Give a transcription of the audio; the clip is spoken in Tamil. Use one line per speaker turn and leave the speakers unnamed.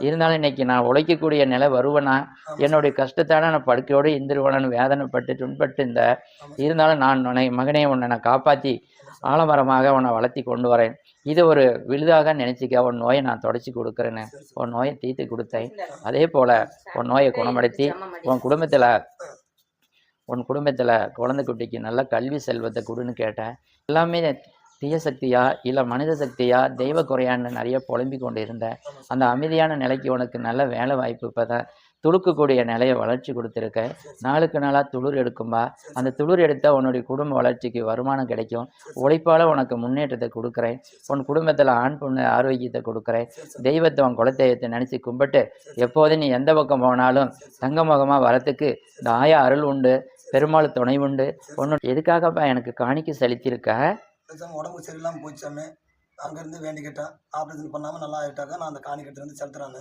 இருந்தாலும் இன்னைக்கு நான் உழைக்கக்கூடிய நிலை வருவேனா,
ஆமா.
என்னுடைய கஷ்டத்தால நான் படுக்கையோடு இருந்துருவேனான்னு வேதனைப்பட்டு துன்பட்டு
ஆமா.
இருந்தாலும் நான் மகனே உன்னை நான் காப்பாற்றி ஆலமரமாக உன்னை வளர்த்தி கொண்டு வரேன். இது ஒரு விழுதாக நினைச்சிக்க, உன் நோயை நான் தொடச்சி கொடுக்குறேன்னு உன் நோயை தீர்த்து கொடுத்தேன். அதே போல் உன் நோயை குணப்படுத்தி உன் குடும்பத்தில் குழந்தை குட்டிக்கு நல்ல கல்வி செல்வத்தை கொடுன்னு கேட்டேன். எல்லாமே தீய சக்தியா இல்லை மனித சக்தியா தெய்வ குறையான்னு நிறைய புலம்பிக் கொண்டு இருந்தேன். அந்த அமைதியான நிலைக்கு உனக்கு நல்ல வேலை வாய்ப்பு இப்போ தான் துளுக்கக்கூடிய நிலையை வளர்ச்சி கொடுத்துருக்க. நாளுக்கு நாளாக துளிர் எடுக்கும்பா. அந்த துளிர் எடுத்தால் உன்னுடைய குடும்ப வளர்ச்சிக்கு வருமானம் கிடைக்கும். உழைப்பால் உனக்கு முன்னேற்றத்தை கொடுக்குறேன். உன் குடும்பத்தில் ஆண் பொண்ணு ஆரோக்கியத்தை கொடுக்குறேன். தெய்வத்தை உன் குலதெய்வத்தை நினச்சி கும்பிட்டு எப்போதும் நீ எந்த பக்கம் போனாலும் தங்கமுகமாக வரத்துக்கு இந்த ஆயா அருள் உண்டு, பெருமாள் துணை உண்டு. ஒன்று எதுக்காகப்பா எனக்கு காணிக்கை செலுத்தியிருக்க?
உடம்பு சரியில்லாமல் போச்சாமே, அங்கேருந்து வேண்டிக்கிட்டேன். ஆப்ரேஷன் பண்ணாமல் நல்லா ஆகிட்டாக்க நான் அந்த காணிக்கட்டு வந்து செலுத்துறான்னு.